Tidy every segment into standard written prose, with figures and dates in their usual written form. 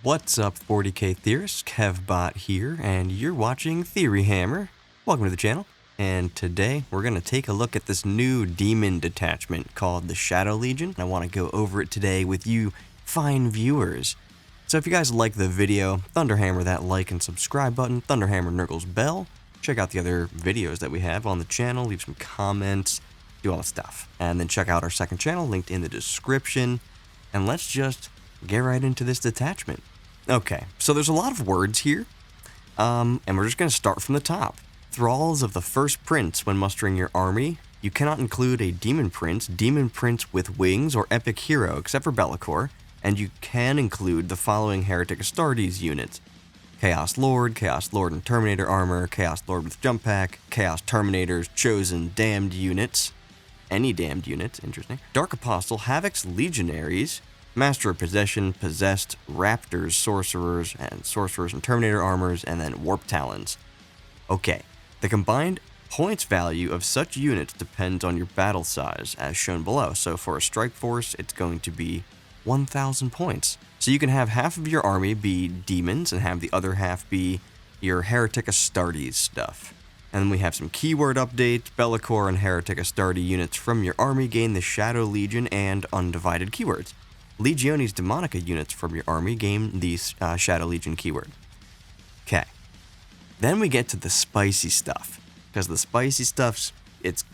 What's up, 40k theorists? KevBot here, and you're watching Theory Hammer. Welcome to the channel, and today we're going to take a look at this new demon detachment called the Shadow Legion. I want to go over it today with you fine viewers. So if you guys like the video, thunderhammer that like and subscribe button, thunderhammer Nurgle's bell, check out the other videos that we have on the channel, leave some comments, do all the stuff. And then check out our second channel linked in the description, and let's just get right into this detachment. Okay, so there's a lot of words here, and we're just going to start from the top. Thralls of the First Prince. When mustering your army, you cannot include a demon prince with wings, or epic hero, except for Be'lakor, and you can include the following Heretic Astartes units: Chaos Lord and Terminator armor, Chaos Lord with jump pack, Chaos Terminators, Chosen, Damned units, any damned units, interesting, Dark Apostle, Havoc's Legionaries, Master of Possession, Possessed, Raptors, Sorcerers and Terminator armors, and then Warp Talons. Okay, the combined points value of such units depends on your battle size, as shown below. So for a strike force, it's going to be 1,000 points. So you can have half of your army be demons and have the other half be your Heretic Astartes stuff. And then we have some keyword updates. Be'lakor and Heretic Astartes units from your army gain the Shadow Legion and Undivided keywords. Legiones Demonica units from your army gain the Shadow Legion keyword. Okay. Then we get to the spicy stuff, because the spicy stuff's, it's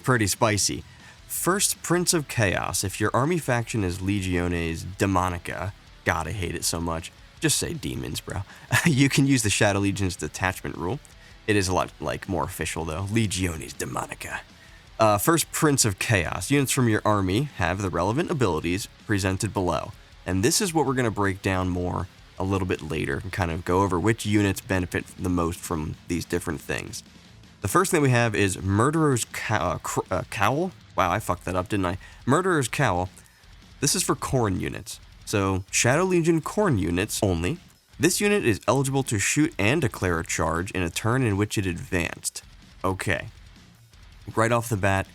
pretty spicy. First Prince of Chaos. If your army faction is Legiones Demonica, God, I hate it so much. Just say demons, bro. You can use the Shadow Legion's detachment rule. It is a lot more official though. Legiones Demonica. First Prince of Chaos. Units from your army have the relevant abilities presented below. And this is what we're going to break down more a little bit later and kind of go over which units benefit the most from these different things. The first thing we have is Murderer's Cowl. Wow, I fucked that up, didn't I? Murderer's Cowl. This is for Khorne units. So, Shadow Legion Khorne units only. This unit is eligible to shoot and declare a charge in a turn in which it advanced. Okay. Right off the bat,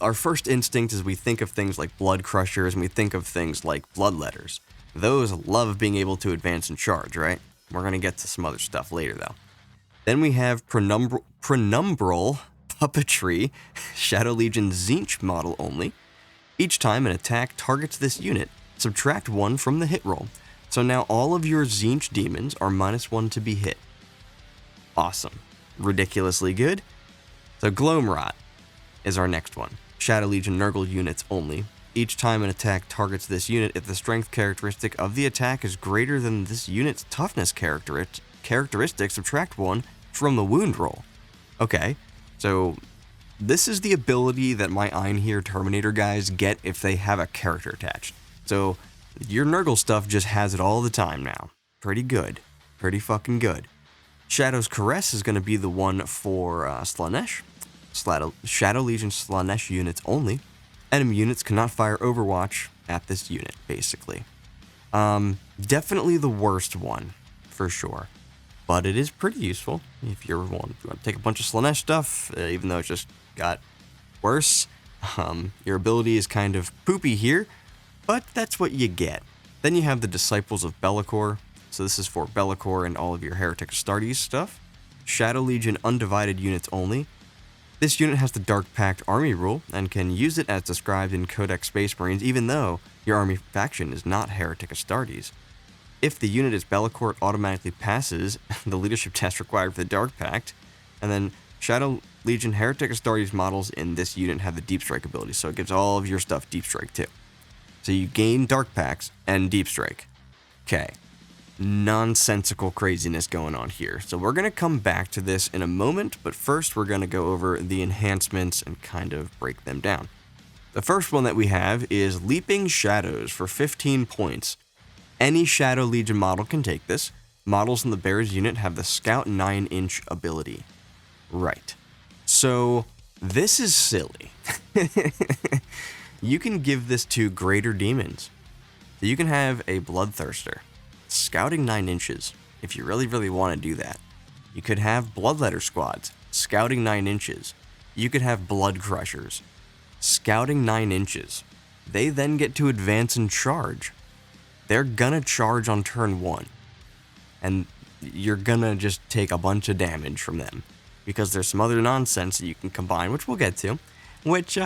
our first instinct is we think of things like Blood Crushers and we think of things like Bloodletters. Those love being able to advance and charge, right? We're going to get to some other stuff later, though. Then we have Penumbral Puppetry, Shadow Legion Tzeentch model only. Each time an attack targets this unit, subtract 1 from the hit roll. So now all of your Tzeentch demons are -1 to be hit. Awesome. Ridiculously good. So Gloamrot is our next one. Shadow Legion Nurgle units only. Each time an attack targets this unit, if the strength characteristic of the attack is greater than this unit's toughness characteristic, subtract 1 from the wound roll. Okay, so this is the ability that my Einhir Terminator guys get if they have a character attached. So your Nurgle stuff just has it all the time now. Pretty good. Pretty fucking good. Shadow's Caress is going to be the one for Slaanesh. Shadow Legion Slaanesh units only. Enemy units cannot fire Overwatch at this unit, basically. Definitely the worst one, for sure. But it is pretty useful if you want to take a bunch of Slaanesh stuff, even though it just got worse. Your ability is kind of poopy here, but that's what you get. Then you have the Disciples of Be'lakor. So this is for Be'lakor and all of your Heretic Astartes stuff. Shadow Legion Undivided units only. This unit has the Dark Pact army rule and can use it as described in Codex Space Marines, even though your army faction is not Heretic Astartes. If the unit is Be'lakor, it automatically passes the leadership test required for the Dark Pact. And then Shadow Legion Heretic Astartes models in this unit have the Deep Strike ability, so it gives all of your stuff Deep Strike too. So you gain Dark Pacts and Deep Strike. Okay. Nonsensical craziness going on here. So we're going to come back to this in a moment, but first we're going to go over the enhancements and kind of break them down. The first one that we have is Leaping Shadows for 15 points. Any Shadow Legion model can take this. Models in the Bears unit have the Scout 9-inch ability. Right. So this is silly. You can give this to greater demons. So you can have a Bloodthirster scouting 9 inches, if you really want to do that. You could have Bloodletter squads, scouting 9 inches. You could have Blood Crushers, scouting 9 inches. They then get to advance and charge. they're gonna charge on turn 1. And you're gonna just take a bunch of damage from them. Because there's some other nonsense that you can combine, which we'll get to, which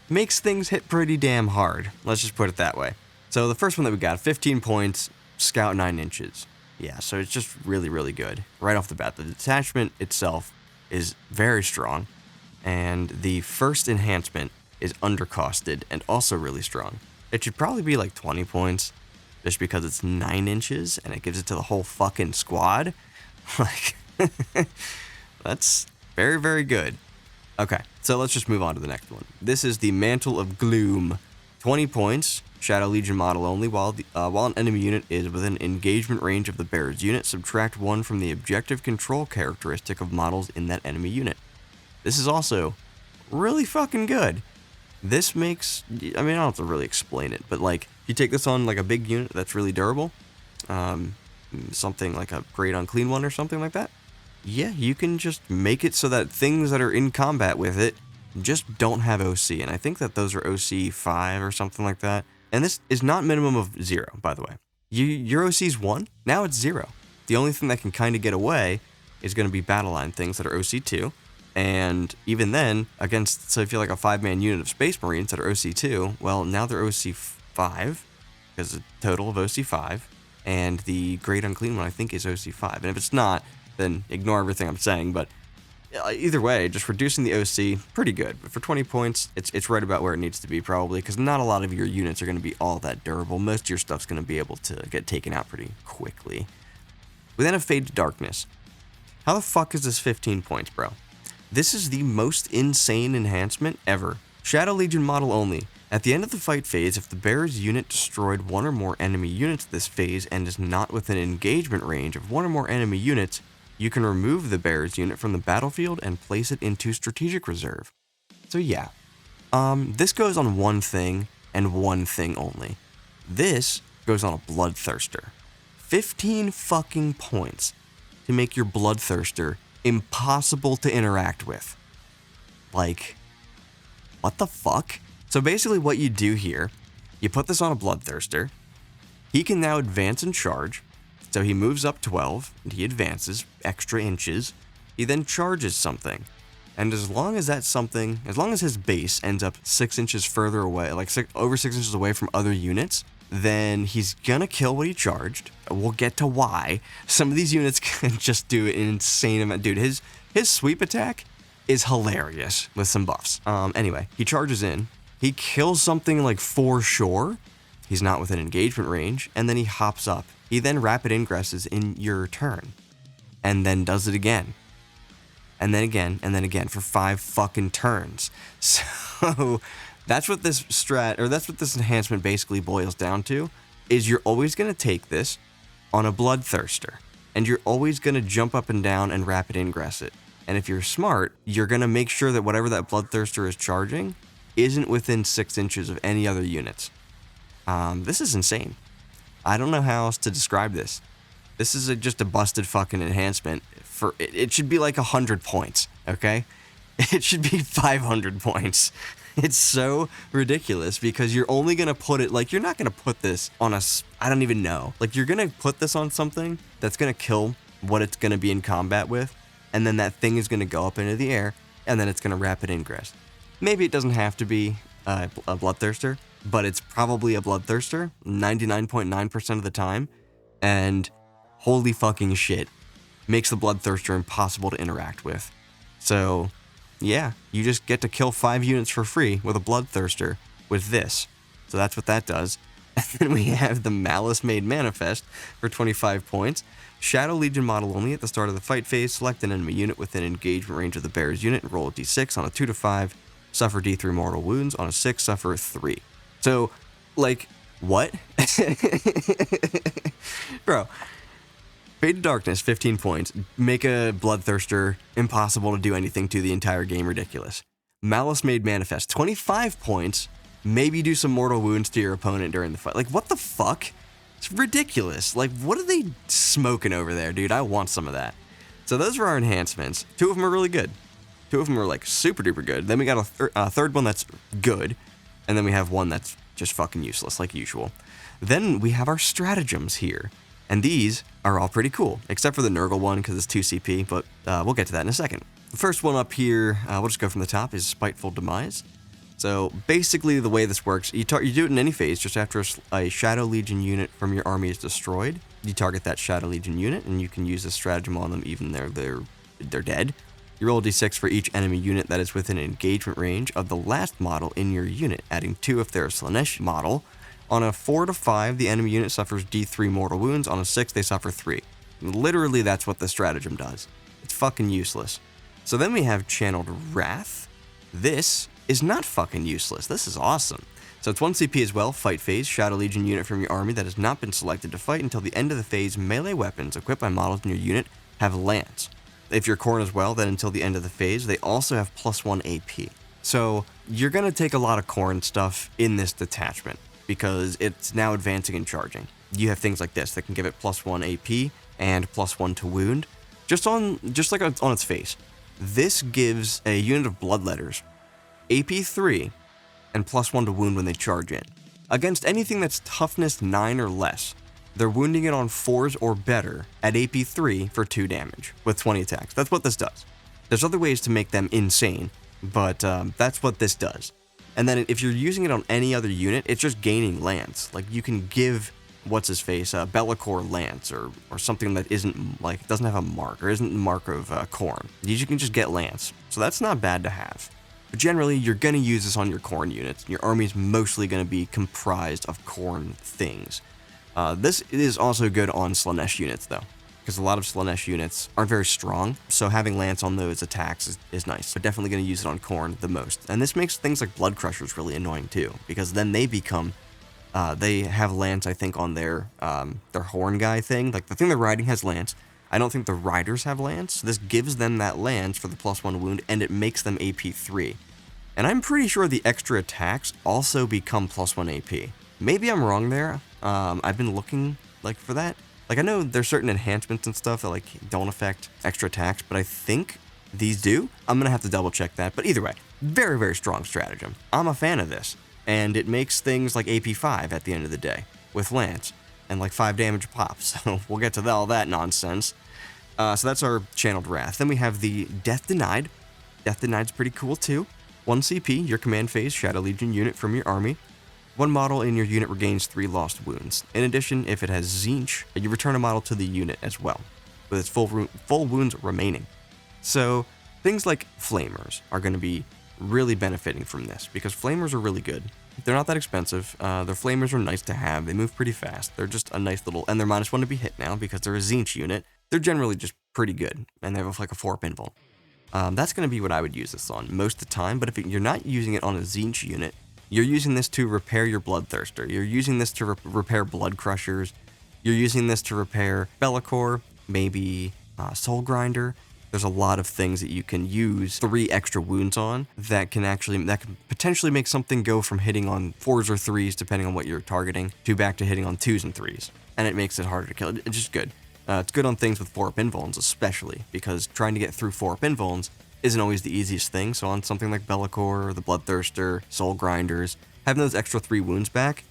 makes things hit pretty damn hard. Let's just put it that way. So the first one that we got, 15 points, Scout 9 inches. Yeah, so it's just really, really good. Right off the bat, the detachment itself is very strong. And the first enhancement is undercosted and also really strong. It should probably be like 20 points, just because it's 9 inches and it gives it to the whole fucking squad. Like, that's very, very good. Okay, so let's just move on to the next one. This is the Mantle of Gloom. 20 points, Shadow Legion model only. While an enemy unit is within engagement range of the bearer's unit, subtract 1 from the objective control characteristic of models in that enemy unit. This is also really fucking good. This makes, I mean, I don't have to really explain it, but like, if you take this on like a big unit that's really durable, something like a Great Unclean One or something like that, yeah, you can just make it so that things that are in combat with it just don't have OC, and I think that those are OC 5 or something like that. And this is not minimum of 0, by the way. Your OC's 1, now it's 0. The only thing that can kind of get away is going to be battle line things that are OC 2, and even then, against, so if you're like a 5-man unit of Space Marines that are OC 2, well, now they're OC 5, because a total of OC 5, and the Great Unclean One, I think, is OC 5. And if it's not, then ignore everything I'm saying, but either way, just reducing the OC, pretty good. But for 20 points, it's right about where it needs to be, probably, because not a lot of your units are going to be all that durable. Most of your stuff's going to be able to get taken out pretty quickly. We then have Fade to Darkness. How the fuck is this 15 points, bro? This is the most insane enhancement ever. Shadow Legion model only. At the end of the fight phase, if the bearer's unit destroyed 1 or more enemy units this phase and is not within engagement range of 1 or more enemy units, you can remove the bearer's unit from the battlefield and place it into strategic reserve. So yeah, this goes on one thing and one thing only. This goes on a Bloodthirster. 15 fucking points to make your Bloodthirster impossible to interact with. Like, what the fuck? So basically what you do here, you put this on a Bloodthirster. He can now advance and charge. So he moves up 12, and he advances extra inches. He then charges something. And as long as that something, as long as his base ends up 6 inches further away, like over 6 inches away from other units, then he's gonna kill what he charged. We'll get to why. Some of these units can just do an insane amount. Dude, his sweep attack is hilarious with some buffs. Anyway, he charges in. He kills something like for sure. He's not within engagement range, and then he hops up. He then rapid ingresses in your turn, and then does it again, and then again, and then again for 5 fucking turns. So that's what this that's what this enhancement basically boils down to, is you're always going to take this on a Bloodthirster, and you're always going to jump up and down and rapid ingress it. And if you're smart, you're going to make sure that whatever that Bloodthirster is charging isn't within 6 inches of any other units. This is insane. I don't know how else to describe this. This is just a busted fucking enhancement. It should be like 100 points, okay? It should be 500 points. It's so ridiculous because you're only going to put it, like, you're not going to put this on I don't even know. Like, you're going to put this on something that's going to kill what it's going to be in combat with, and then that thing is going to go up into the air, and then it's going to rapid ingress. Maybe it doesn't have to be a Bloodthirster, but it's probably a Bloodthirster 99.9% of the time, and holy fucking shit, makes the Bloodthirster impossible to interact with. So yeah, you just get to kill 5 units for free with a Bloodthirster with this. So that's what that does. And then we have the Malice Made Manifest for 25 points. Shadow Legion model only. At the start of the fight phase, select an enemy unit within engagement range of the bearer's unit and roll a d6. On a 2 to 5, suffer d3 mortal wounds. On a 6, suffer 3. So, like, what? Bro, Fade to Darkness, 15 points. Make a Bloodthirster impossible to do anything to the entire game. Ridiculous. Malice Made Manifest, 25 points. Maybe do some mortal wounds to your opponent during the fight. Like, what the fuck? It's ridiculous. Like, what are they smoking over there, dude? I want some of that. So those are our enhancements. 2 of them are really good. 2 of them are, like, super duper good. Then we got a third one that's good. And then we have one that's just fucking useless like usual. Then we have our stratagems here, and these are all pretty cool, except for the Nurgle one because it's 2 CP, but we'll get to that in a second. The first one up here, we'll just go from the top, is Spiteful Demise. So basically the way this works, you do it in any phase, just after a Shadow Legion unit from your army is destroyed, you target that Shadow Legion unit, and you can use this stratagem on them even though they're dead. You roll a d6 for each enemy unit that is within engagement range of the last model in your unit, adding 2 if they're a Slaanesh model. On a 4 to 5, the enemy unit suffers d3 mortal wounds. On a 6, they suffer 3. Literally, that's what the stratagem does. It's fucking useless. So then we have Channeled Wrath. This is not fucking useless. This is awesome. So it's 1 CP as well, fight phase, Shadow Legion unit from your army that has not been selected to fight until the end of the phase. Melee weapons equipped by models in your unit have lance. If you're Khorne as well, then until the end of the phase, they also have +1 AP. So you're going to take a lot of Khorne stuff in this detachment because it's now advancing and charging. You have things like this that can give it +1 AP and +1 to wound, just like on its face. This gives a unit of Bloodletters AP 3 and +1 to wound when they charge in. Against anything that's toughness 9 or less, they're wounding it on 4s or better at AP 3 for 2 damage with 20 attacks. That's what this does. There's other ways to make them insane, but that's what this does. And then if you're using it on any other unit, it's just gaining lance. Like you can give what's-his-face Be'lakor lance or something that isn't like doesn't have a mark or isn't the mark of Khorne. You can just get lance, so that's not bad to have. But generally, you're going to use this on your Khorne units. Your army is mostly going to be comprised of Khorne things. This is also good on Slaanesh units, though, because a lot of Slaanesh units aren't very strong, so having lance on those attacks is nice. But definitely going to use it on Khorne the most. And this makes things like Blood Crushers really annoying, too, because then they become... they have lance, I think, on their horn guy thing. Like, the thing they're riding has lance. I don't think the riders have lance. This gives them that lance for the +1 wound, and it makes them AP 3. And I'm pretty sure the extra attacks also become +1 AP. Maybe I'm wrong there. I've been looking, like, for that. Like, I know there's certain enhancements and stuff that, like, don't affect extra attacks, but I think these do. I'm gonna have to double check that. But either way, very, very strong stratagem. I'm a fan of this. And it makes things like AP 5 at the end of the day with lance and like 5 damage a pop. So we'll get to all that nonsense. So that's our Channeled Wrath. Then we have the Death Denied. Death Denied's pretty cool too. 1 CP, your command phase, Shadow Legion unit from your army. 1 model in your unit regains 3 lost wounds. In addition, if it has Tzeentch, you return a model to the unit as well, with its full wounds remaining. So things like Flamers are going to be really benefiting from this, because Flamers are really good. They're not that expensive. Their Flamers are nice to have. They move pretty fast. They're just a nice little... And they're -1 to be hit now, because they're a Tzeentch unit. They're generally just pretty good, and they have like a 4-up invuln. That's going to be what I would use this on most of the time, but if you're not using it on a Tzeentch unit, you're using this to repair your Bloodthirster. You're using this to repair Blood Crushers. You're using this to repair Be'lakor, maybe Soul Grinder. There's a lot of things that you can use 3 extra wounds on that can potentially make something go from hitting on 4s or 3s, depending on what you're targeting, to back to hitting on 2s and 3s. And it makes it harder to kill. It's just good. It's good on things with 4-up invulns, especially, because trying to get through 4-up invulns isn't always the easiest thing. So on something like Be'lakor, the Bloodthirster, Soul Grinders, having those extra 3 wounds back,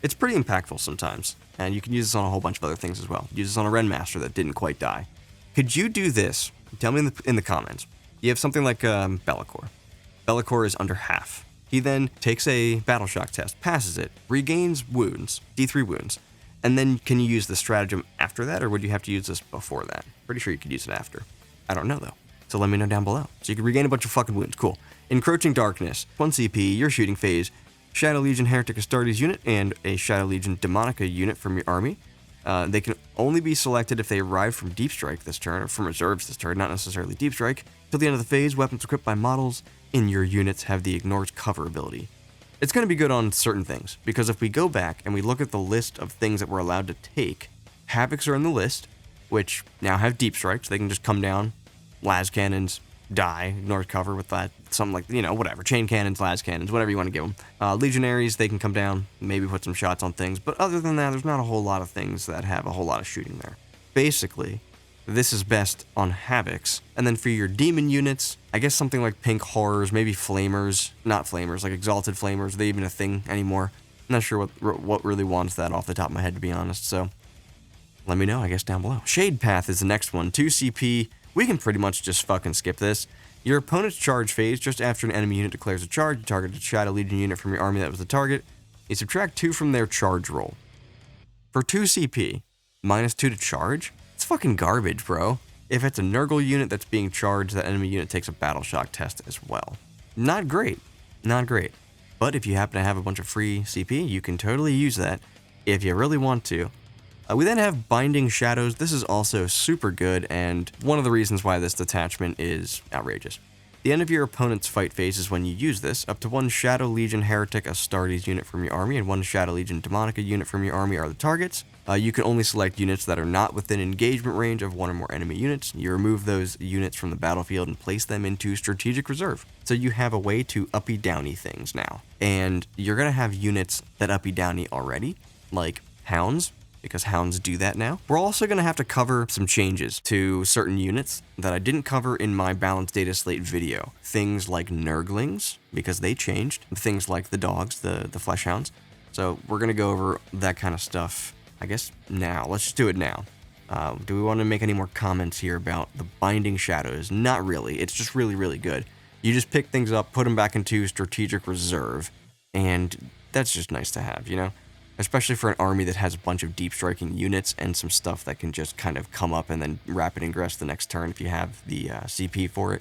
it's pretty impactful sometimes. And you can use this on a whole bunch of other things as well. Use this on a Renmaster that didn't quite die. Could you do this? Tell me in the comments. You have something like Be'lakor. Be'lakor is under half. He then takes a Battle Shock test, passes it, regains wounds, D3 wounds, and then can you use the stratagem after that, or would you have to use this before that? Pretty sure you could use it after. I don't know, though. So let me know down below. So you can regain a bunch of fucking wounds. Cool. Encroaching Darkness. 1 CP, your shooting phase, Shadow Legion Heretic Astartes unit, and a Shadow Legion Demonica unit from your army. They can only be selected if they arrive from Deep Strike this turn, or from reserves this turn, not necessarily Deep Strike. Till the end of the phase, weapons equipped by models in your units have the Ignores Cover ability. It's going to be good on certain things, because if we go back and we look at the list of things that we're allowed to take, Havocs are in the list, which now have Deep Strikes. They can just come down, las cannons, die, Ignores Cover with that, something like, whatever, chain cannons, las cannons, whatever you want to give them. Legionaries, they can come down, maybe put some shots on things, but other than that, there's not a whole lot of things that have a whole lot of shooting there. Basically, this is best on Havocs. And then for your demon units, I guess something like Pink Horrors, maybe Flamers, not Flamers, like Exalted Flamers, are they even a thing anymore? Not sure what really wants that off the top of my head, to be honest, so let me know, I guess, down below. Shade Path is the next one. 2 CP. We can pretty much just fucking skip this. Your opponent's charge phase, just after an enemy unit declares a charge, you target a Shadow Legion unit from your army that was the target. You subtract 2 from their charge roll. For 2 CP, minus 2 to charge? It's fucking garbage, bro. If it's a Nurgle unit that's being charged, that enemy unit takes a Battle Shock test as well. Not great. Not great. But if you happen to have a bunch of free CP, you can totally use that if you really want to. We then have Binding Shadows. This is also super good, and one of the reasons why this detachment is outrageous. The end of your opponent's fight phase is when you use this. Up to 1 Shadow Legion Heretic Astartes unit from your army and 1 Shadow Legion Demonica unit from your army are the targets. You can only select units that are not within engagement range of 1 or more enemy units. You remove those units from the battlefield and place them into strategic reserve. So you have a way to uppy downy things now. And you're going to have units that uppy downy already, like Hounds, because Hounds do that now. We're also going to have to cover some changes to certain units that I didn't cover in my Balanced Data Slate video. Things like Nurglings, because they changed. Things like the dogs, the Flesh Hounds. So we're going to go over that kind of stuff, I guess, now. Let's just do it now. Do we want to make any more comments here about the Binding Shadows? Not really. It's just really, really good. You just pick things up, put them back into strategic reserve, and that's just nice to have, you know? Especially for an army that has a bunch of deep striking units and some stuff that can just kind of come up and then rapid ingress the next turn if you have the CP for it.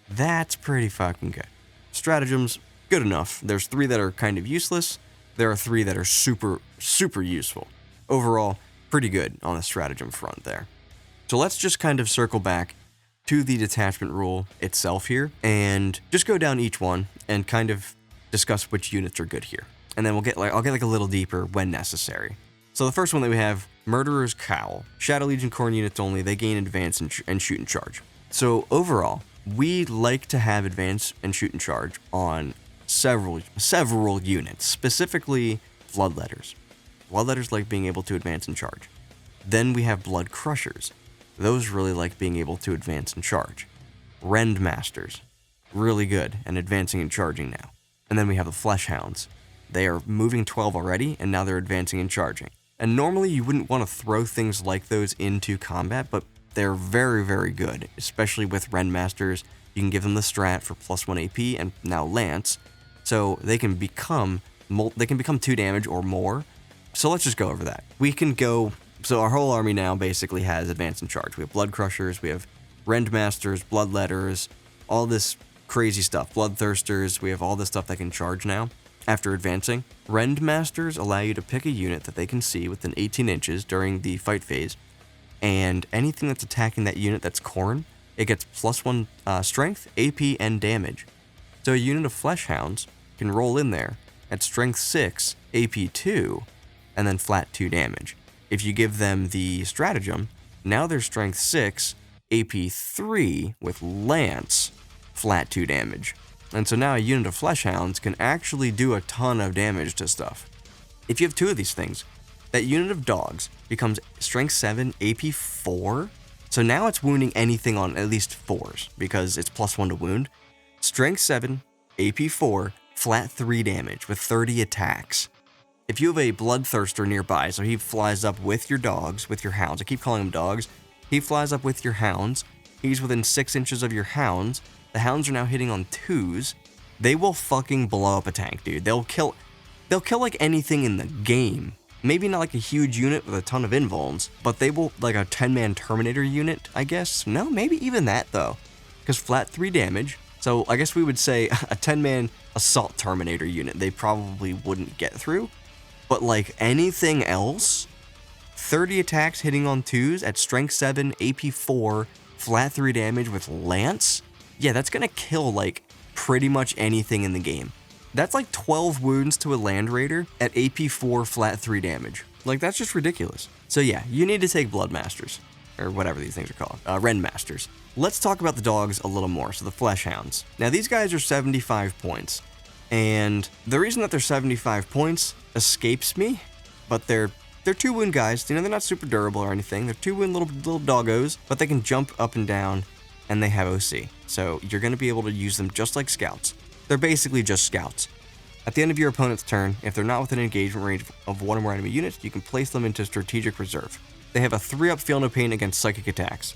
That's pretty fucking good. Stratagems, good enough. There's 3 that are kind of useless. There are 3 that are super, super useful. Overall, pretty good on the stratagem front there. So let's just kind of circle back to the detachment rule itself here and just go down each one and kind of discuss which units are good here. And then I'll get like a little deeper when necessary. So the first one that we have, Murderer's Cowl. Shadow Legion Khorne units only, they gain advance and shoot and charge. So overall, we like to have advance and shoot and charge on several units, specifically Bloodletters. Bloodletters like being able to advance and charge. Then we have Blood Crushers. Those really like being able to advance and charge. Rendmasters, really good and advancing and charging now. And then we have the Flesh Hounds. They are moving 12 already, and now they're advancing and charging. And normally you wouldn't want to throw things like those into combat, but they're very, very good, especially with Rendmasters. You can give them the strat for +1 AP and now Lance, so they can become 2 damage or more. So let's just go over that. So our whole army now basically has advance and charge. We have Blood Crushers, we have Rendmasters, Bloodletters, all this crazy stuff. Bloodthirsters, we have all this stuff that can charge now. After advancing, Rendmasters allow you to pick a unit that they can see within 18 inches during the fight phase, and anything that's attacking that unit that's Khorne, it gets +1 strength, AP, and damage. So a unit of Flesh Hounds can roll in there at strength 6, AP 2, and then flat 2 damage. If you give them the stratagem, now they're strength 6, AP 3 with Lance, flat 2 damage. And so now a unit of Flesh Hounds can actually do a ton of damage to stuff. If you have 2 of these things, that unit of dogs becomes strength 7, AP 4. So now it's wounding anything on at least 4s, because it's +1 to wound. Strength 7, AP 4, flat 3 damage with 30 attacks. If you have a Bloodthirster nearby, so he flies up with your dogs, with your hounds. I keep calling them dogs. He flies up with your hounds. He's within 6 inches of your hounds. The hounds are now hitting on 2s. They will fucking blow up a tank, dude. They'll kill like anything in the game. Maybe not like a huge unit with a ton of invulns, but they will, like a 10-man Terminator unit, I guess. No, maybe even that though, because flat 3 damage. So I guess we would say a 10-man Assault Terminator unit they probably wouldn't get through. But like anything else, 30 attacks hitting on 2s at strength 7, AP 4, flat 3 damage with Lance. Yeah, that's gonna kill like pretty much anything in the game. That's like 12 wounds to a Land Raider at AP 4 flat 3 damage. Like, that's just ridiculous. So yeah, you need to take Bloodmasters, or whatever these things are called, Rendmasters. Let's talk about the dogs a little more, so the Flesh Hounds. Now these guys are 75 points, and the reason that they're 75 points escapes me, but they're 2 wound guys. You know, they're not super durable or anything. They're 2 wound little doggos, but they can jump up and down, and they have OC. So you're going to be able to use them just like scouts. They're basically just scouts. At the end of your opponent's turn, if they're not within engagement range of one or more enemy units, you can place them into Strategic Reserve. They have a 3-up Feel No Pain against psychic attacks.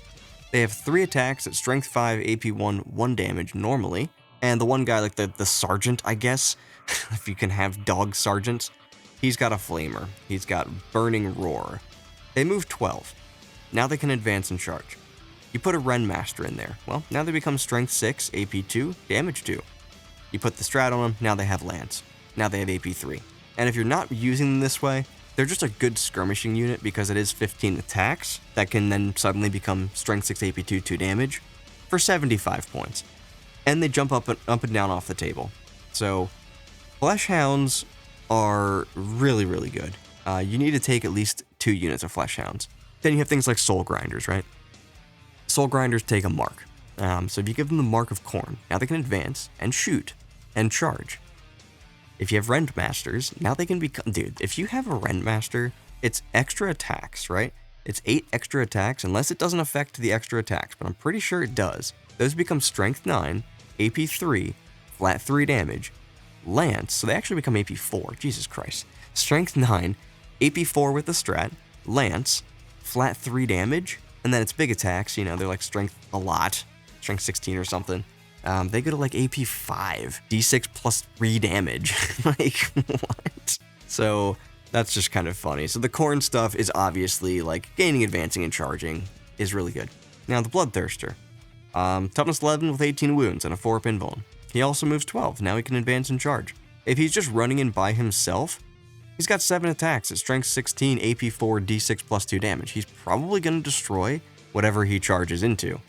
They have 3 attacks at Strength 5, AP 1, 1 damage normally, and the one guy, like the Sergeant, I guess, if you can have dog sergeants, he's got a Flamer. He's got Burning Roar. They move 12. Now they can advance and charge. You put a Renmaster in there. Well, now they become Strength 6, AP 2, Damage 2. You put the Strat on them, now they have Lance. Now they have AP 3. And if you're not using them this way, they're just a good skirmishing unit because it is 15 attacks that can then suddenly become Strength 6, AP 2, 2 damage for 75 points. And they jump up and down off the table. So, Flesh Hounds are really, really good. You need to take at least 2 units of Flesh Hounds. Then you have things like Soul Grinders, right? Soul Grinders take a mark. So if you give them the mark of Khorne, now they can advance and shoot and charge. If you have Rendmasters, now they can become... Dude, if you have a Rendmaster, it's extra attacks, right? It's 8 extra attacks, unless it doesn't affect the extra attacks, but I'm pretty sure it does. Those become Strength 9, AP 3, flat 3 damage, Lance, so they actually become AP 4, Jesus Christ. Strength 9, AP 4 with the Strat, Lance, flat 3 damage, and then it's big attacks, you know, they're like Strength a lot, Strength 16 or something. They go to like AP 5, D6 plus 3 damage. Like, what? So, that's just kind of funny. So the Khorne stuff is obviously, like, gaining, advancing, and charging is really good. Now, the Bloodthirster. Toughness 11 with 18 wounds and a 4-up invuln. He also moves 12, now he can advance and charge. If he's just running in by himself, he's got 7 attacks at Strength 16, AP 4, D6 plus 2 damage. He's probably going to destroy whatever he charges into.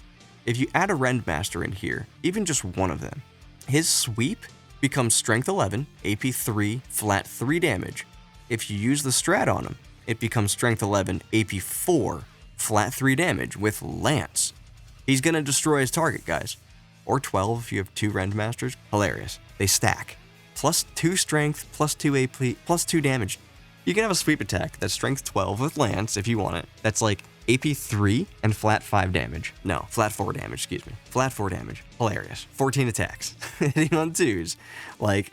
If you add a Rendmaster in here, even just one of them, his sweep becomes Strength 11, AP 3, flat 3 damage. If you use the Strat on him, it becomes Strength 11, AP 4, flat 3 damage with Lance. He's gonna destroy his target, guys. Or 12 if you have 2 Rendmasters. Hilarious. They stack. Plus 2 strength, plus 2 AP, plus 2 damage. You can have a sweep attack that's Strength 12 with Lance if you want it. That's like AP 3 and flat 5 damage. No, flat 4 damage, excuse me. Flat 4 damage. Hilarious. 14 attacks. Hitting on 2s. Like,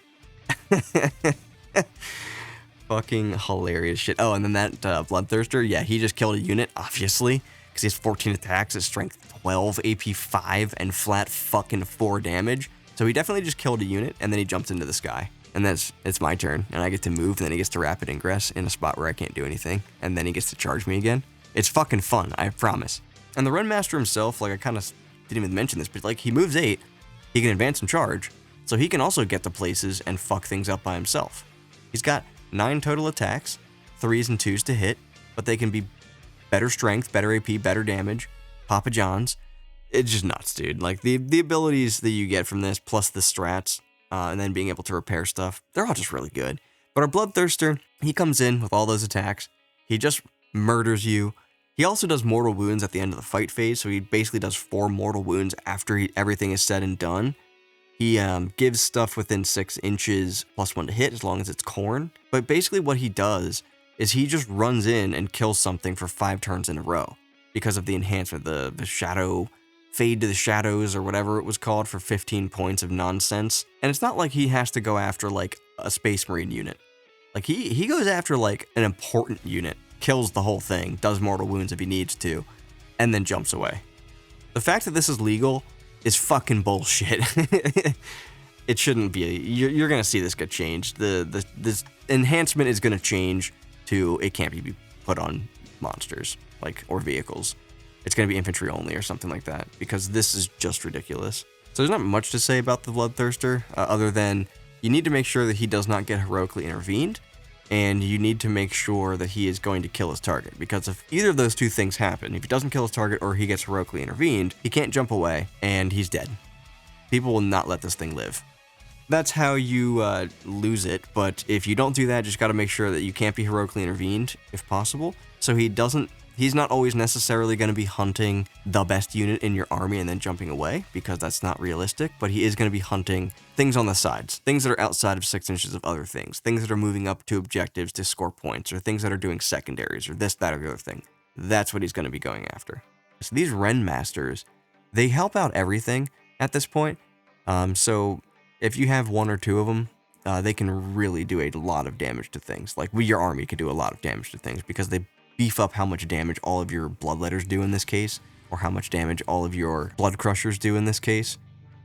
fucking hilarious shit. Oh, and then that Bloodthirster, yeah, he just killed a unit, obviously, because he has 14 attacks at Strength 12, AP 5, and flat fucking 4 damage. So he definitely just killed a unit, and then he jumps into the sky. And it's my turn, and I get to move, and then he gets to rapid ingress in a spot where I can't do anything, and then he gets to charge me again. It's fucking fun, I promise. And the Renmaster himself, like, I kind of didn't even mention this, but like, he moves 8, he can advance and charge, so he can also get to places and fuck things up by himself. He's got 9 total attacks, 3s and 2s to hit, but they can be better strength, better AP, better damage, Papa John's. It's just nuts, dude. Like, the abilities that you get from this, plus the strats, and then being able to repair stuff, they're all just really good. But our Bloodthirster, he comes in with all those attacks, he just murders you. He also does mortal wounds at the end of the fight phase, so he basically does 4 mortal wounds after everything is said and done. He gives stuff within 6 inches plus 1 to hit as long as it's Khorne. But basically what he does is he just runs in and kills something for 5 turns in a row because of the enhancement, the shadow, fade to the shadows or whatever it was called for 15 points of nonsense. And it's not like he has to go after like a Space Marine unit. Like he goes after like an important unit, kills the whole thing, does mortal wounds if he needs to, and then jumps away. The fact that this is legal is fucking bullshit. It shouldn't be. You're gonna see this get changed. This enhancement is gonna change to it can't be put on monsters or vehicles. It's gonna be infantry only or something like that because this is just ridiculous. So there's not much to say about the Bloodthirster other than you need to make sure that he does not get heroically intervened, and you need to make sure that he is going to kill his target, because if either of those two things happen, if he doesn't kill his target or he gets heroically intervened, he can't jump away, and he's dead. People will not let this thing live. That's how you lose it, but if you don't do that, just gotta make sure that you can't be heroically intervened, if possible, so he's not always necessarily going to be hunting the best unit in your army and then jumping away, because that's not realistic, but he is going to be hunting things on the sides, things that are outside of 6 inches of other things that are moving up to objectives to score points, or things that are doing secondaries, or this, that, or the other thing. That's what he's going to be going after. So these Renmasters, they help out everything at this point. So if you have 1 or 2 of them, they can really do a lot of damage to things. Like, your army could do a lot of damage to things because they beef up how much damage all of your Bloodletters do in this case, or how much damage all of your Blood Crushers do in this case.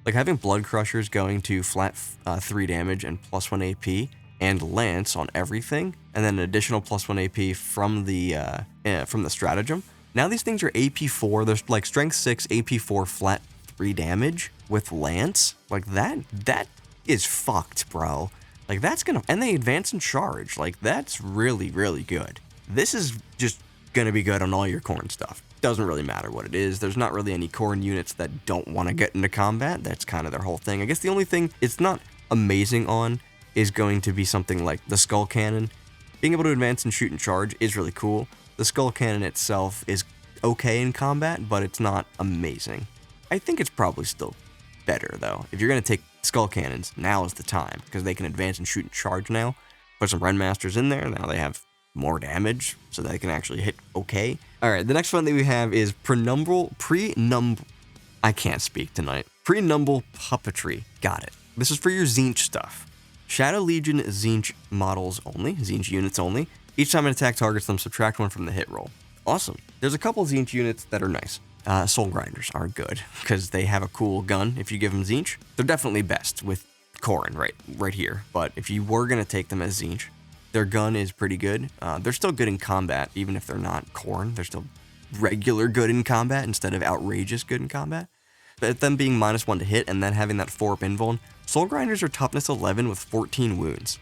Like, having Blood Crushers going to flat 3 damage and +1 AP, and Lance on everything, and then an additional +1 AP from the Stratagem. Now these things are AP 4, there's like Strength 6, AP 4, flat 3 damage with Lance. Like, that is fucked, bro. Like, that's gonna, and they advance and charge. Like, that's really, really good. This is just gonna be good on all your Khorne stuff. Doesn't really matter what it is. There's not really any Khorne units that don't want to get into combat. That's kind of their whole thing. I guess the only thing it's not amazing on is going to be something like the Skull Cannon. Being able to advance and shoot and charge is really cool. The Skull Cannon itself is okay in combat, but it's not amazing. I think it's probably still better, though. If you're going to take Skull Cannons, now is the time, because they can advance and shoot and charge now. Put some Rendmasters in there, now they have more damage, so they can actually hit okay. Alright, the next one that we have is I can't speak tonight. Prenumble Puppetry. Got it. This is for your Tzeentch stuff. Shadow Legion Tzeentch models only, Tzeentch units only. Each time an attack targets them, subtract 1 from the hit roll. Awesome. There's a couple Tzeentch units that are nice. Soul Grinders are good, because they have a cool gun if you give them Tzeentch. They're definitely best with Khorne right here, but if you were going to take them as Tzeentch, their gun is pretty good. They're still good in combat, even if they're not Khorne. They're still regular good in combat instead of outrageous good in combat. But them being -1 to hit and then having that 4-up invuln, Soul Grinders are toughness 11 with 14 wounds.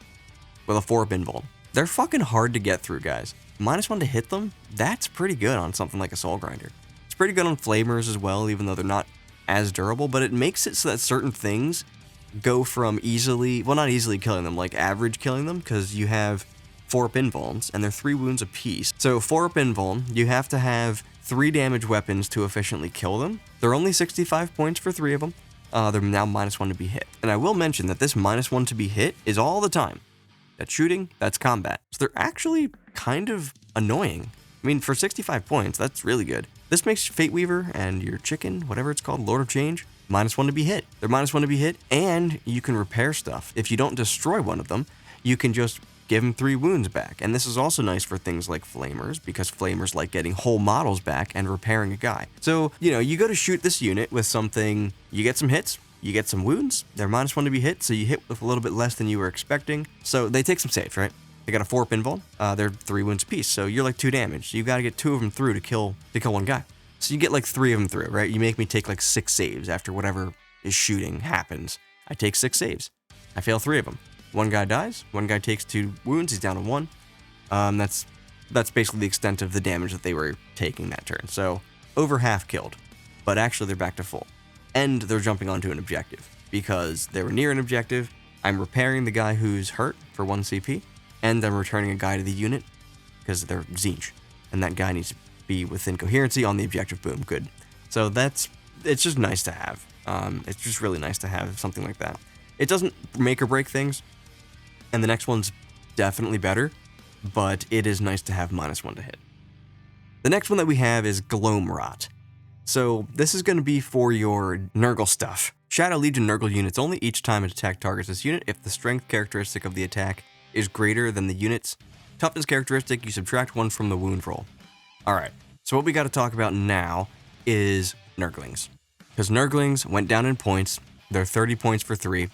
With a 4-up invuln. They're fucking hard to get through, guys. -1 to hit them, that's pretty good on something like a Soul Grinder. It's pretty good on Flamers as well, even though they're not as durable, but it makes it so that certain things go from easily, well, not easily killing them, like average killing them, because you have 4-up invulns, and they're 3 wounds apiece. So 4-up invuln, you have to have 3 damage weapons to efficiently kill them. They're only 65 points for 3 of them. They're now -1 to be hit. And I will mention that this -1 to be hit is all the time. That's shooting, that's combat. So they're actually kind of annoying. I mean, for 65 points, that's really good. This makes Fate Weaver and your chicken, whatever it's called, Lord of Change, -1 to be hit. They're -1 to be hit, and you can repair stuff. If you don't destroy one of them, you can just give them 3 wounds back. And this is also nice for things like Flamers, because Flamers like getting whole models back and repairing a guy. So, you know, you go to shoot this unit with something, you get some hits, you get some wounds, they're -1 to be hit, so you hit with a little bit less than you were expecting. So they take some saves, right? They got a 4-up invuln, they're 3 wounds apiece, so you're like 2 damage. So you gotta get 2 of them through to kill one guy. So you get like 3 of them through, right? You make me take like 6 saves after whatever is shooting happens. I take 6 saves. I fail 3 of them. 1 guy dies, 1 guy takes 2 wounds, he's down to 1. That's basically the extent of the damage that they were taking that turn. So over half killed, but actually they're back to full. And they're jumping onto an objective, because they were near an objective. I'm repairing the guy who's hurt for 1 CP, and I'm returning a guy to the unit, because they're Tzeentch, and that guy needs to be within coherency on the objective. Boom, good. So it's just nice to have. It's just really nice to have something like that. It doesn't make or break things, and the next one's definitely better, but it is nice to have -1 to hit. The next one that we have is Gloamrot. So this is going to be for your Nurgle stuff. Shadow Legion Nurgle units only. Each time an attack targets this unit, if the strength characteristic of the attack is greater than the unit's toughness characteristic, you subtract 1 from the wound roll. Alright, so what we got to talk about now is Nurglings. Because Nurglings went down in points, they're 30 points for 3,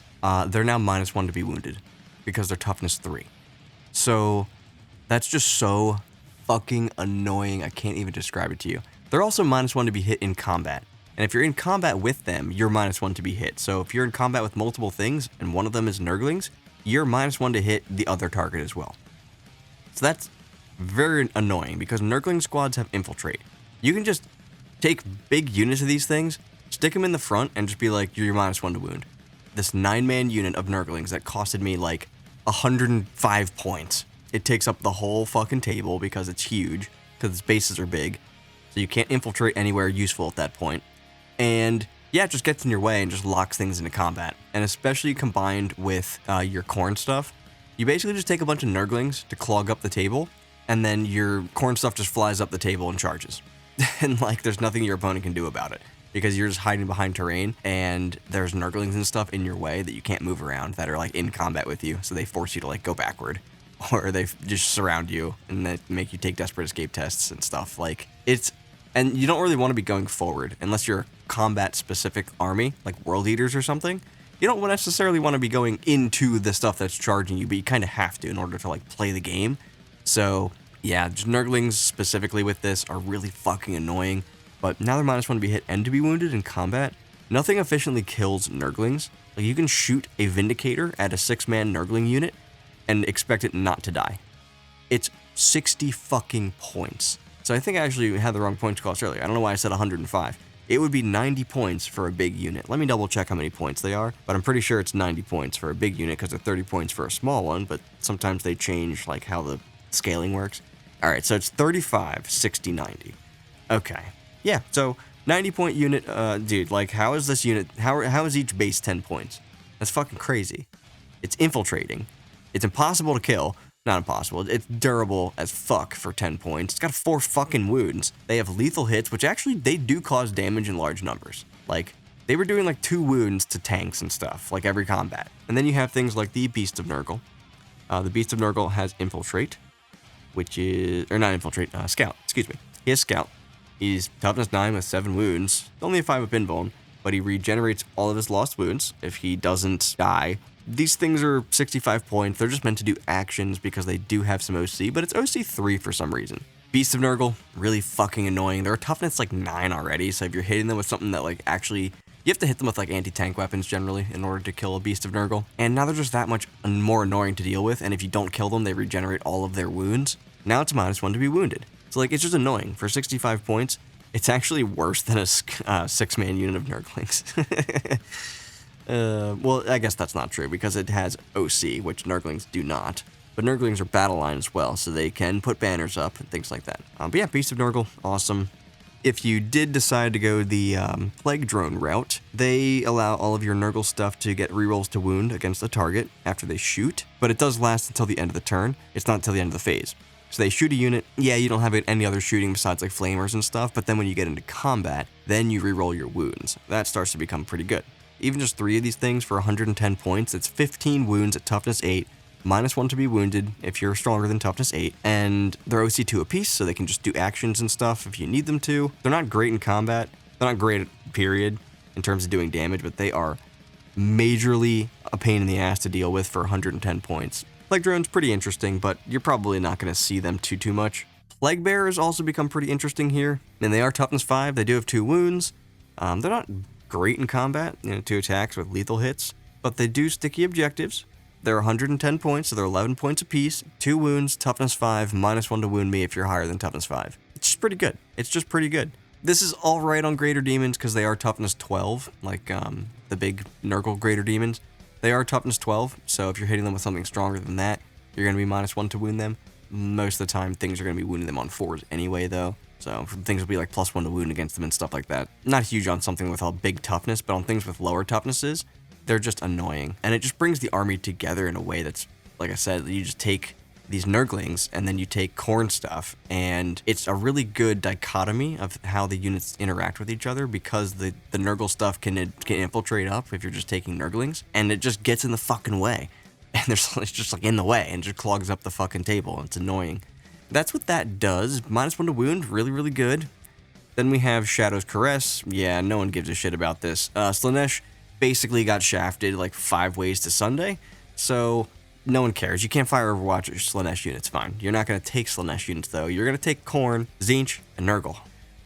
they're now -1 to be wounded, because they're toughness 3. So that's just so fucking annoying, I can't even describe it to you. They're also -1 to be hit in combat. And if you're in combat with them, you're -1 to be hit. So if you're in combat with multiple things, and one of them is Nurglings, you're -1 to hit the other target as well. So that's very annoying, because Nurgling squads have Infiltrate. You can just take big units of these things, stick them in the front, and just be like, you're -1 to wound. This 9-man unit of Nurglings that costed me like 105 points. It takes up the whole fucking table because it's huge, because its bases are big. So you can't infiltrate anywhere useful at that point. And yeah, it just gets in your way and just locks things into combat. And especially combined with your Khorne stuff, you basically just take a bunch of Nurglings to clog up the table, and then your Khorne stuff just flies up the table and charges. And like, there's nothing your opponent can do about it. because you're just hiding behind terrain and there's Nurglings and stuff in your way that you can't move around that are like in combat with you, so they force you to like go backward, or they just surround you and they make you take desperate escape tests and stuff. Like and you don't really want to be going forward unless you're a combat specific army like World Eaters or something. You don't necessarily want to be going into the stuff that's charging you, but you kind of have to in order to like play the game. So yeah, just Nurglings specifically with this are really fucking annoying. But now they're -1 to be hit and to be wounded in combat. Nothing efficiently kills Nurglings. Like, you can shoot a Vindicator at a 6-man Nurgling unit and expect it not to die. It's 60 fucking points. So I think I actually had the wrong points cost earlier. I don't know why I said 105. It would be 90 points for a big unit. Let me double check how many points they are, but I'm pretty sure it's 90 points for a big unit because they're 30 points for a small one, but sometimes they change like how the scaling works. All right, so it's 35, 60, 90. Okay. Yeah, so 90-point unit, dude, like, how is this unit, how is each base 10 points? That's fucking crazy. It's infiltrating. It's impossible to kill. Not impossible. It's durable as fuck for 10 points. It's got 4 fucking wounds. They have lethal hits, which actually, they do cause damage in large numbers. Like, they were doing like 2 wounds to tanks and stuff, like every combat. And then you have things like the Beast of Nurgle. The Beast of Nurgle has Infiltrate, which is, or not Infiltrate, Scout, excuse me. He has Scout. He's toughness 9 with 7 wounds, only a 5 with Invuln, but he regenerates all of his lost wounds if he doesn't die. These things are 65 points. They're just meant to do actions because they do have some OC, but it's OC 3 for some reason. Beast of Nurgle, really fucking annoying. They're toughness like 9 already, so if you're hitting them with something that like actually, you have to hit them with like anti-tank weapons generally in order to kill a Beast of Nurgle. And now they're just that much more annoying to deal with, and if you don't kill them, they regenerate all of their wounds. Now it's -1 to be wounded. So like, it's just annoying. For 65 points, it's actually worse than a 6-man unit of Nurglings. Well, I guess that's not true because it has OC, which Nurglings do not. But Nurglings are battle line as well, so they can put banners up and things like that. But yeah, Beast of Nurgle, awesome. If you did decide to go the Plague Drone route, they allow all of your Nurgle stuff to get rerolls to wound against a target after they shoot, but it does last until the end of the turn. It's not until the end of the phase. So they shoot a unit, yeah, you don't have any other shooting besides like flamers and stuff, but then when you get into combat, then you reroll your wounds. That starts to become pretty good. Even just 3 of these things for 110 points, it's 15 wounds at toughness 8, -1 to be wounded if you're stronger than toughness 8, and they're OC 2 apiece, so they can just do actions and stuff if you need them to. They're not great in combat, they're not great period in terms of doing damage, but they are majorly a pain in the ass to deal with for 110 points. Plague Drone's pretty interesting, but you're probably not going to see them too much. Plague Bearers also become pretty interesting here, and they are toughness 5. They do have 2 wounds. They're not great in combat, 2 attacks with lethal hits, but they do sticky objectives. They're 110 points, so they're 11 points apiece, 2 wounds, toughness 5, -1 to wound me if you're higher than toughness 5. It's just pretty good. It's just pretty good. This is all right on Greater Demons because they are toughness 12, like the big Nurgle Greater Demons. They are toughness 12, so if you're hitting them with something stronger than that, you're going to be -1 to wound them. Most of the time, things are going to be wounding them on 4s anyway, though. So things will be like +1 to wound against them and stuff like that. Not huge on something with a big toughness, but on things with lower toughnesses, they're just annoying. And it just brings the army together in a way that's, like I said, you just take these Nurglings and then you take Khorne stuff, and it's a really good dichotomy of how the units interact with each other because the Nurgle stuff can infiltrate up if you're just taking Nurglings, and it just gets in the fucking way. And it's just like in the way and just clogs up the fucking table. It's annoying. That's what that does. -1 to wound, really, really good. Then we have Shadow's Caress. Yeah, no one gives a shit about this. Slaanesh basically got shafted like 5 ways to Sunday, so no one cares. You can't fire Overwatch or Slaanesh units, fine. You're not going to take Slaanesh units, though. You're going to take Khorne, Tzeentch, and Nurgle.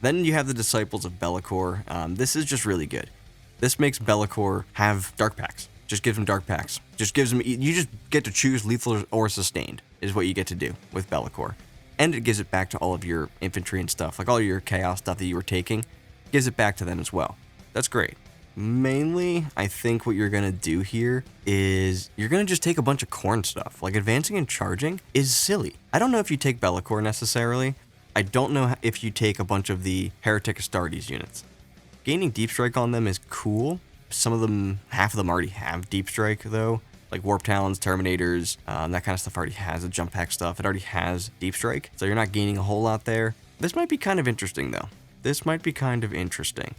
Then you have the Disciples of Be'lakor. This is just really good. This makes Be'lakor have Dark Packs. Just gives them Dark Packs. Just gives them, you just get to choose lethal or sustained, is what you get to do with Be'lakor. And it gives it back to all of your infantry and stuff, like all your chaos stuff that you were taking, gives it back to them as well. That's great. Mainly, I think what you're going to do here is you're going to just take a bunch of Khorne stuff. Like, advancing and charging is silly. I don't know if you take Be'lakor necessarily. I don't know if you take a bunch of the Heretic Astartes units. Gaining Deep Strike on them is cool. Some of them, half of them already have Deep Strike, though. Like Warp Talons, Terminators, that kind of stuff already has a jump pack stuff. It already has Deep Strike, so you're not gaining a whole lot there. This might be kind of interesting, though. This might be kind of interesting.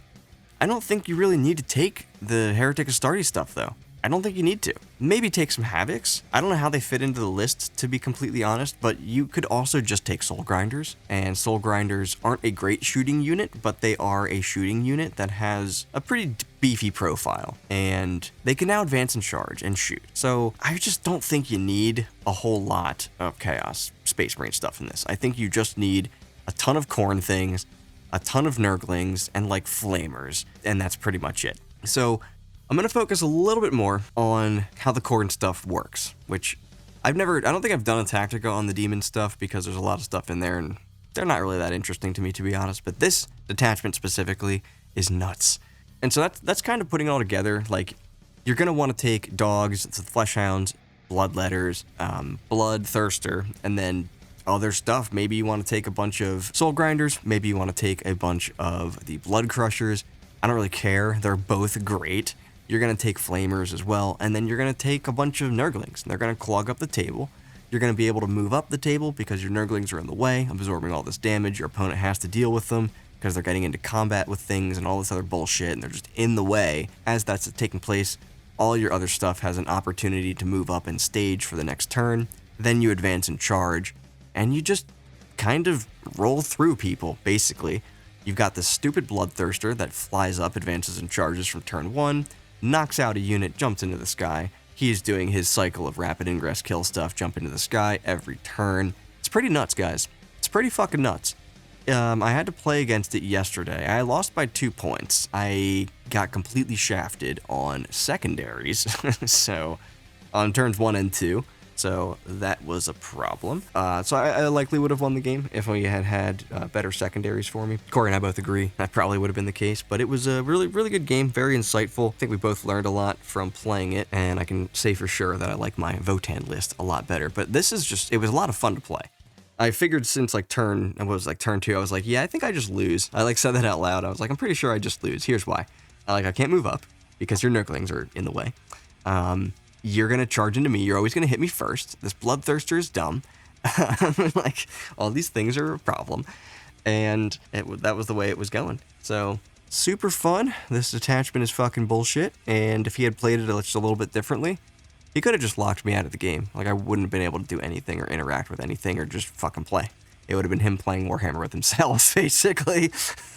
I don't think you really need to take the Heretic Astartes stuff, though. I don't think you need to. Maybe take some Havocs. I don't know how they fit into the list, to be completely honest, but you could also just take Soul Grinders, and Soul Grinders aren't a great shooting unit, but they are a shooting unit that has a pretty beefy profile, and they can now advance and charge and shoot. So I just don't think you need a whole lot of Chaos Space Marine stuff in this. I think you just need a ton of Khorne things, a ton of Nurglings, and like Flamers, and that's pretty much it. So I'm going to focus a little bit more on how the Khorne stuff works, which I don't think I've done a Tactica on the Demon stuff because there's a lot of stuff in there and they're not really that interesting to me, to be honest, but this detachment specifically is nuts. And so that's kind of putting it all together. Like, you're going to want to take dogs, the Fleshhounds, Bloodletters, Bloodthirster, and then other stuff. Maybe you want to take a bunch of Soul Grinders, maybe you want to take a bunch of the Blood Crushers. I don't really care, they're both great. You're going to take Flamers as well, and then you're going to take a bunch of Nurglings, and they're going to clog up the table. You're going to be able to move up the table because your Nurglings are in the way, absorbing all this damage. Your opponent has to deal with them because they're getting into combat with things and all this other bullshit, and they're just in the way. As that's taking place, all your other stuff has an opportunity to move up and stage for the next turn. Then you advance and charge, and you just kind of roll through people, basically. You've got this stupid Bloodthirster that flies up, advances and charges from turn 1, knocks out a unit, jumps into the sky. He's doing his cycle of rapid ingress kill stuff, jump into the sky every turn. It's pretty nuts, guys. It's pretty fucking nuts. I had to play against it yesterday. I lost by 2 points. I got completely shafted on secondaries, so on turns 1 and 2. So that was a problem. So I likely would have won the game if we had better secondaries for me. Corey and I both agree that probably would have been the case, but it was a really, really good game, very insightful. I think we both learned a lot from playing it, and I can say for sure that I like my Votann list a lot better. But this is just, it was a lot of fun to play. I figured since turn 2, I was like, yeah, I think I just lose. I said that out loud. I was like, I'm pretty sure I just lose. Here's why. I can't move up because your Nurglings are in the way. You're going to charge into me. You're always going to hit me first. This Bloodthirster is dumb. All these things are a problem. And that was the way it was going. So, super fun. This detachment is fucking bullshit. And if he had played it just a little bit differently, he could have just locked me out of the game. I wouldn't have been able to do anything or interact with anything or just fucking play. It would have been him playing Warhammer with himself, basically.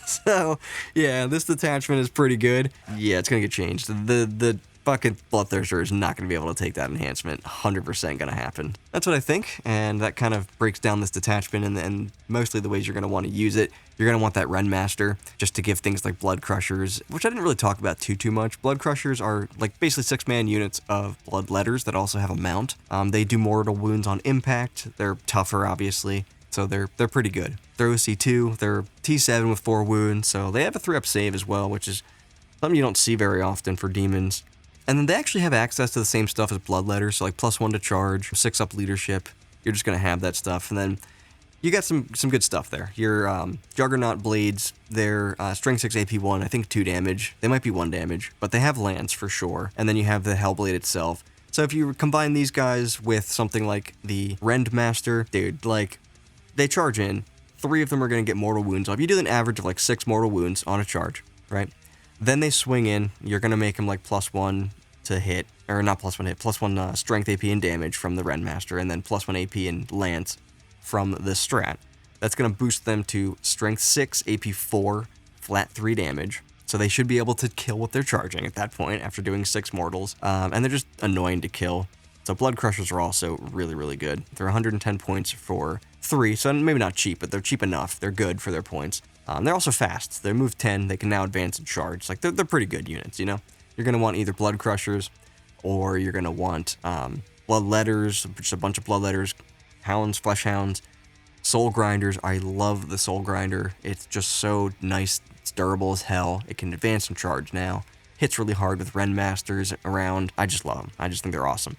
So, yeah, this detachment is pretty good. Yeah, it's going to get changed. The fucking Bloodthirster is not going to be able to take that enhancement. 100% going to happen. That's what I think, and that kind of breaks down this detachment and mostly the ways you're going to want to use it. You're going to want that Renmaster just to give things like Blood Crushers, which I didn't really talk about too much. Blood Crushers are basically 6-man units of Bloodletters that also have a mount. They do mortal wounds on impact. They're tougher, obviously, so they're pretty good. They're OC2, they're T7 with 4 wounds, so they have a 3-up save as well, which is something you don't see very often for demons. And then they actually have access to the same stuff as Bloodletters, so +1 to charge, 6-up leadership. You're just going to have that stuff. And then you got some good stuff there. Your Juggernaut Blades, they're Strength 6 AP1, I think 2 damage. They might be 1 damage, but they have Lance for sure. And then you have the Hellblade itself. So if you combine these guys with something like the Rendmaster, dude, they charge in. 3 of them are going to get mortal wounds off. You do an average of 6 mortal wounds on a charge, right? Then they swing in. You're going to make them +1 to hit, or not +1 hit, +1 strength AP and damage from the Renmaster, and then +1 AP and Lance from the Strat. That's going to boost them to strength 6, AP 4, flat 3 damage. So they should be able to kill what they're charging at that point after doing 6 mortals. And they're just annoying to kill. So Blood Crushers are also really, really good. They're 110 points for 3, so maybe not cheap, but they're cheap enough. They're good for their points. They're also fast. They move 10. They can now advance and charge. They're pretty good units, you know? You're going to want either Blood Crushers or you're going to want Bloodletters, just a bunch of Bloodletters, Hounds, Fleshhounds, Soul Grinders. I love the Soul Grinder. It's just so nice. It's durable as hell. It can advance and charge now. Hits really hard with Renmasters around. I just love them. I just think they're awesome.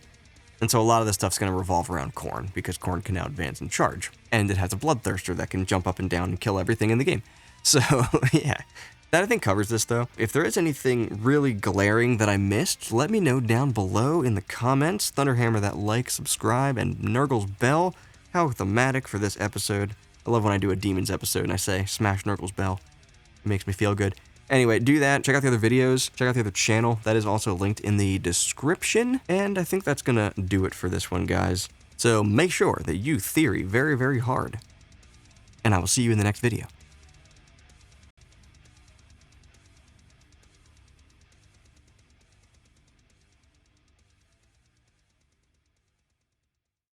And so a lot of this stuff's going to revolve around Khorne, because Khorne can now advance and charge. And it has a Bloodthirster that can jump up and down and kill everything in the game. So, yeah. That, I think, covers this, though. If there is anything really glaring that I missed, let me know down below in the comments. Thunderhammer that like, subscribe, and Nurgle's bell. How thematic for this episode. I love when I do a Demons episode and I say, smash Nurgle's bell. It makes me feel good. Anyway, do that. Check out the other videos. Check out the other channel. That is also linked in the description. And I think that's gonna do it for this one, guys. So make sure that you theory very, very hard. And I will see you in the next video.